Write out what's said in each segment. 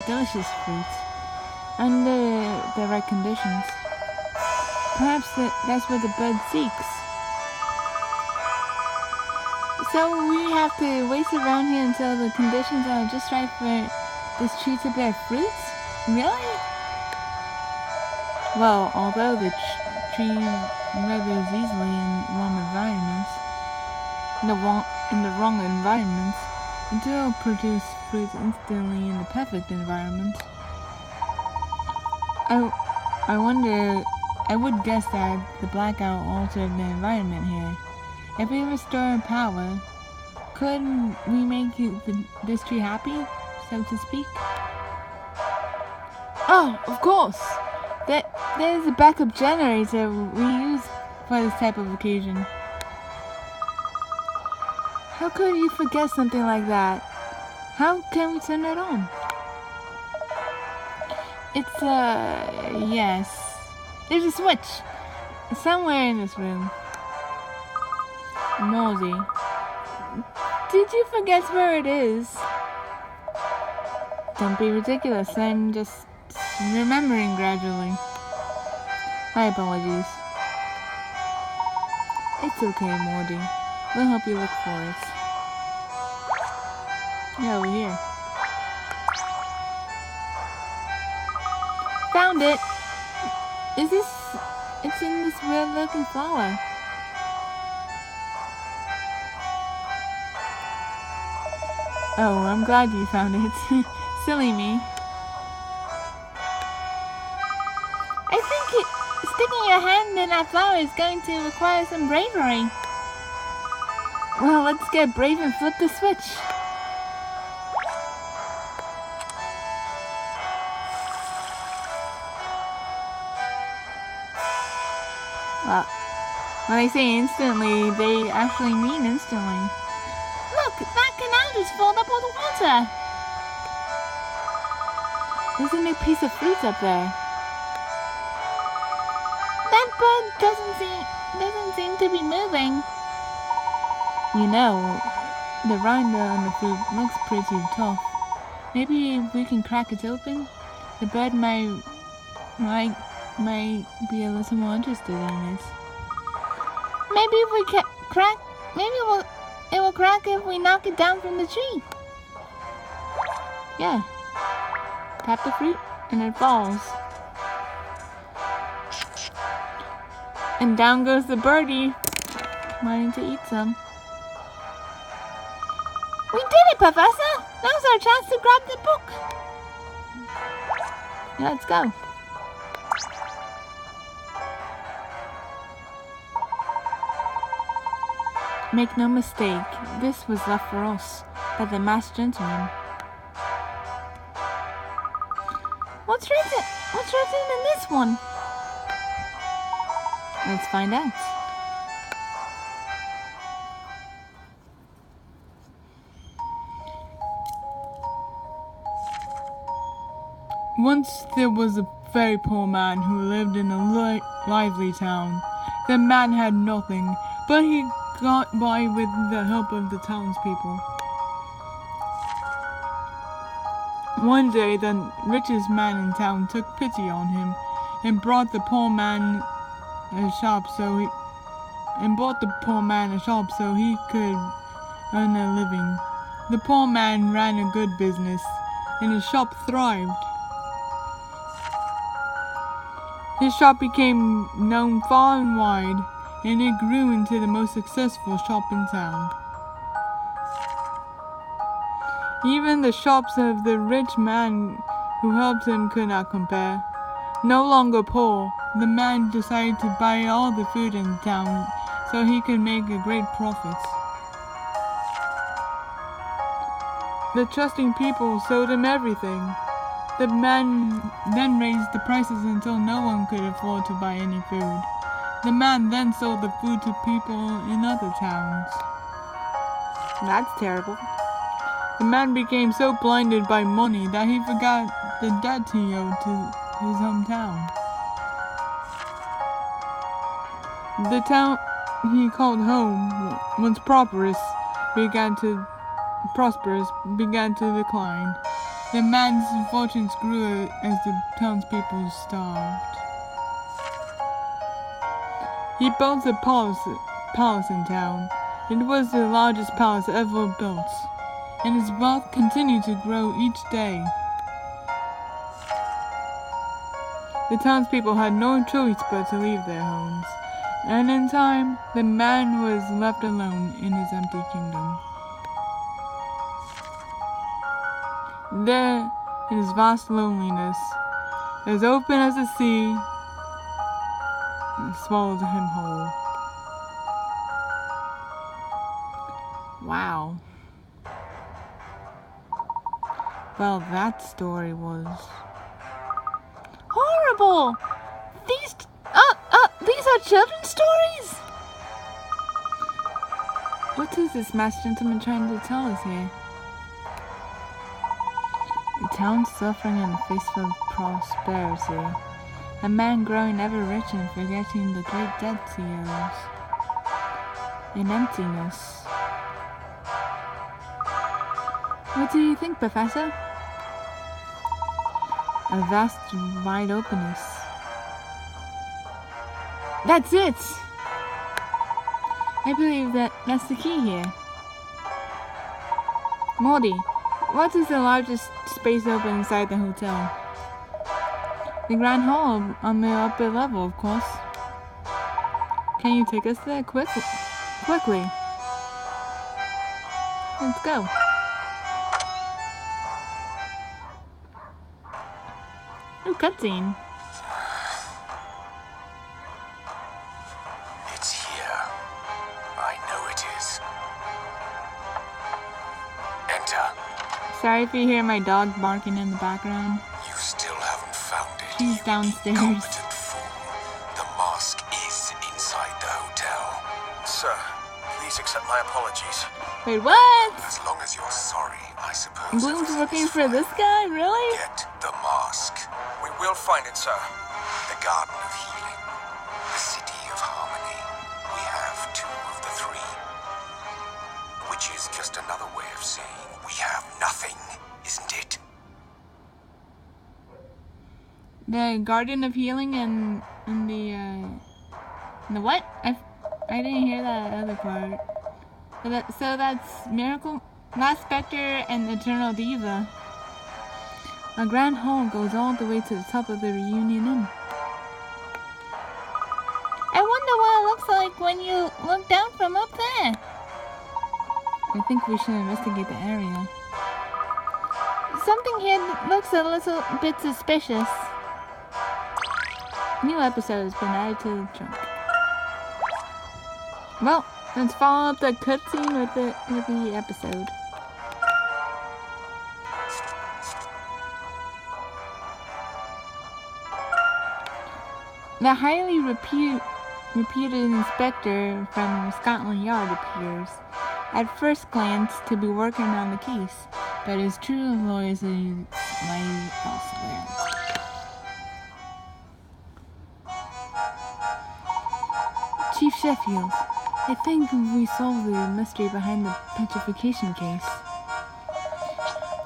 delicious fruits under the right conditions. Perhaps that's what the bird seeks. So we have to wait around here until the conditions are just right for this tree to bear fruits? Really? Well, although the tree withers easily in warm environments, in the wrong environments, it will produce fruits instantly in the perfect environment. I would guess that the blackout altered the environment here. If we restore power, could we make this tree happy, so to speak? Oh, of course! There's a backup generator we use for this type of occasion. How could you forget something like that? How can we turn it on? It's, yes. There's a switch somewhere in this room. Mosey, did you forget where it is? Don't be ridiculous, I'm just remembering gradually. My apologies. It's okay, Morty. We'll help you look for it. Yeah, over here. Found it! It's in this weird looking flower. Oh, I'm glad you found it. Silly me. I think sticking your hand in that flower is going to require some bravery. Well, let's get brave and flip the switch. Well, when I say instantly, they actually mean instantly. Look, that canal just filled up with water. There's a new piece of fruit up there. That bird doesn't seem to be moving. You know, the rind on the fruit looks pretty tough. Maybe if we can crack it open, the bird might be a little more interested in it. Maybe if we crack, it will crack if we knock it down from the tree. Yeah. Tap the fruit and it falls. And down goes the birdie, wanting to eat some. We did it, Professor! Now's our chance to grab the book. Let's go. Make no mistake, this was left for us by the masked gentleman. What's written in this one? Let's find out. Once there was a very poor man who lived in a lively town. The man had nothing, but he got by with the help of the townspeople. One day, the richest man in town took pity on him and brought the poor man a shop so he could earn a living. The poor man ran a good business, and his shop thrived. His shop became known far and wide, and it grew into the most successful shop in town. Even the shops of the rich man who helped him could not compare. No longer poor, the man decided to buy all the food in town so he could make a great profit. The trusting people sold him everything. The man then raised the prices until no one could afford to buy any food. The man then sold the food to people in other towns. That's terrible. The man became so blinded by money that he forgot the debt he owed to his hometown. The town he called home, once prosperous, began to decline. The man's fortunes grew as the townspeople starved. He built a palace in town. It was the largest palace ever built, and his wealth continued to grow each day. The townspeople had no choice but to leave their homes, and in time, the man was left alone in his empty kingdom. There, in his vast loneliness, as open as the sea, swallowed him whole. Wow. Well, that story was horrible. These are children's stories? What is this masked gentleman trying to tell us here? A town suffering in the face of prosperity. A man growing ever richer and forgetting the great debts he owes. An emptiness. What do you think, Professor? A vast, wide openness. That's it! I believe that's the key here. Morty, what is the largest space open inside the hotel? The Grand Hall on the upper level, of course. Can you take us there quickly? Let's go. New cutscene. It's here. I know it is. Enter. Sorry if you hear my dog barking in the background. You still haven't found it. She's downstairs. Incompetent fool. The mask is inside the hotel. Sir, please accept my apologies. Wait, what? As long as you're sorry, I suppose. Bloom's everything looking is for fine. this guy? Really? Get the mask. We will find it, sir. The Garden of Healing. The City of Harmony. We have 2 of the 3. Which is just another way of saying we have nothing, isn't it? The Garden of Healing and the what? I didn't hear that other part. So that's Miracle, Last Spectre, and Eternal Diva. A grand hall goes all the way to the top of the Reunion Inn. I wonder what it looks like when you look down from up there. I think we should investigate the area. Something here looks a little bit suspicious. New episode has been added to the trunk. Well, let's follow up the cutscene with the episode. The highly reputed inspector from Scotland Yard appears, at first glance, to be working on the case, but his true loyalty lies elsewhere. Chief Sheffield, I think we solved the mystery behind the petrification case.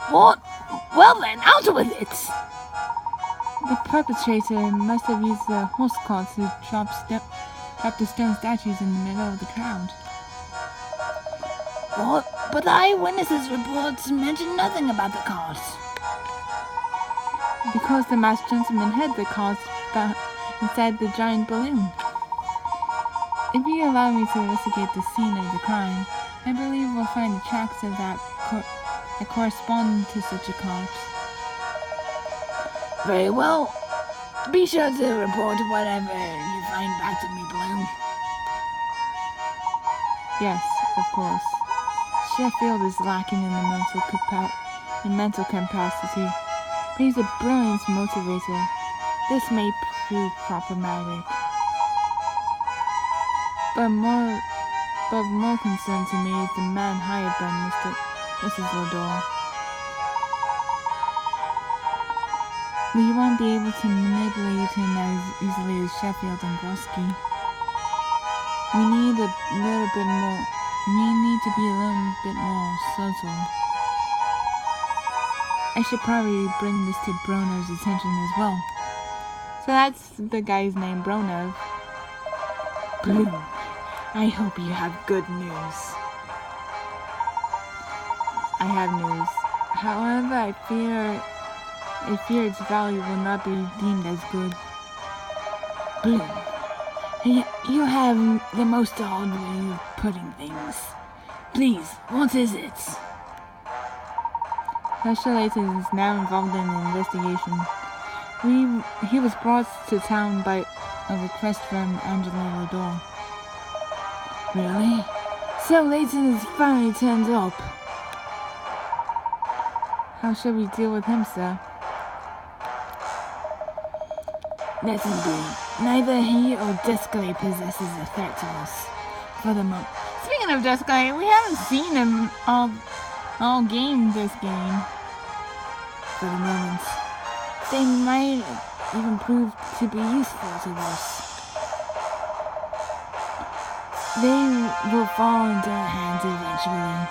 What? Well then, out with it! The perpetrator must have used the horse carts to drop the stone statues in the middle of the crowd. What? But the eyewitnesses' reports mention nothing about the cars. Because the masked gentleman hid the carts inside the giant balloon. If you allow me to investigate the scene of the crime, I believe we'll find the tracks of that correspond to such a cart. Very well. Be sure to report whatever you find back to me, Bloom. Yes, of course. Sheffield is lacking in the mental capacity, but he's a brilliant motivator. This may prove problematic. But more concern to me is the man hired by Mrs. Lador. We won't be able to manipulate him as easily as Sheffield and Grosky. We need to be a little bit more subtle. I should probably bring this to Brono's attention as well. So that's the guy's name, Brono. Bloom, I hope you have good news. I have news. However, I fear its value will not be deemed as good. Bloom, you have the most odd way of putting things. Please, what is it? Mr. Layton is now involved in an investigation. He was brought to town by a request from Angela Lador. Really? So Layton has finally turned up. How should we deal with him, sir? Let him be. Neither he or Desclay possesses a threat to us. For the moment. Speaking of Desclay, we haven't seen him all game this game. For the moment. They might even prove to be useful to us. They will fall into our hands eventually.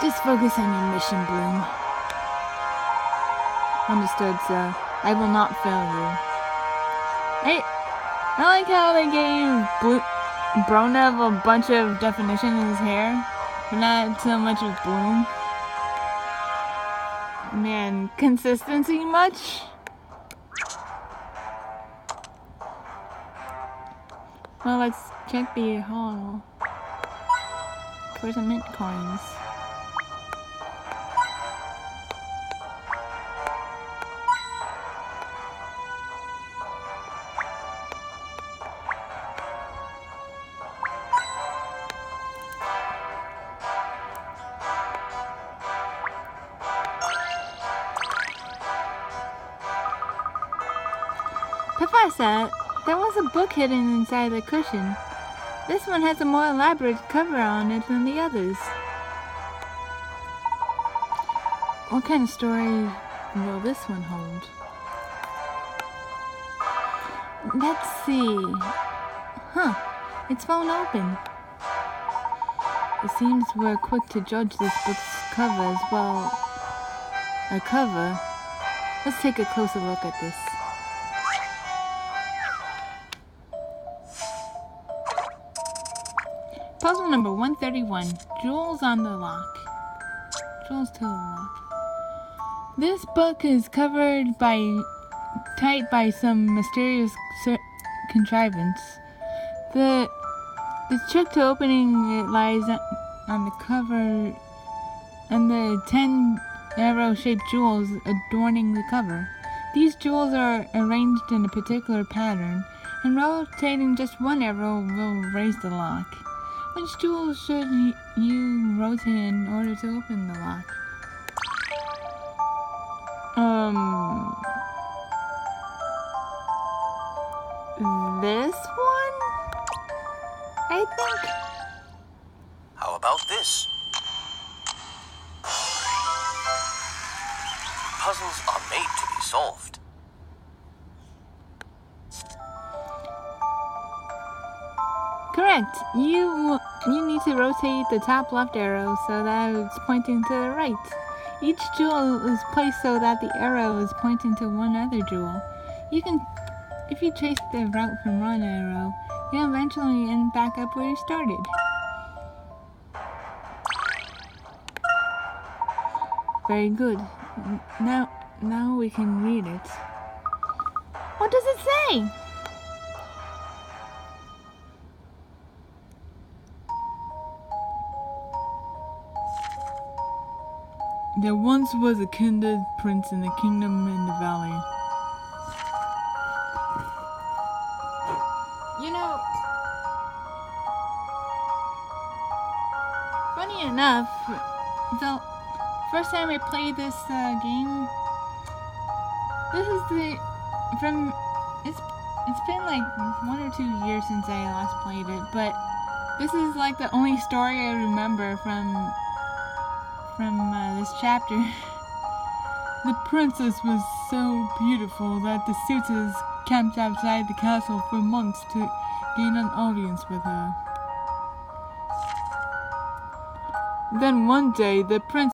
Just focus on your mission, Bloom. Understood, sir. I will not fail you. Hey, I like how they gave Bronev a bunch of definition in his hair, but not so much of Bloom. Man, consistency much? Well, let's check the hall for some mint coins. Professor, there was a book hidden inside the cushion. This one has a more elaborate cover on it than the others. What kind of story will this one hold? Let's see. Huh, it's fallen open. It seems we're quick to judge this book's cover as well. A cover? Let's take a closer look at this. Puzzle number 131. Jewels on the lock. Jewels to the lock. This book is covered tight by some mysterious contrivance. The trick to opening it lies on the cover and the 10 arrow-shaped jewels adorning the cover. These jewels are arranged in a particular pattern, and rotating just one arrow will raise the lock. Which jewel should you rotate in order to open the lock? This one? I think. How about this? Puzzles are made to be solved. Correct. You need to rotate the top left arrow so that it's pointing to the right. Each jewel is placed so that the arrow is pointing to one other jewel. If you trace the route from one arrow, you'll eventually end back up where you started. Very good. Now we can read it. What does it say? There once was a kindred prince in the kingdom in the valley. You know, funny enough, the first time I played this game, this is it's been like 1 or 2 years since I last played it, but this is like the only story I remember from this chapter. The princess was so beautiful that the suitors camped outside the castle for months to gain an audience with her. Then one day, the prince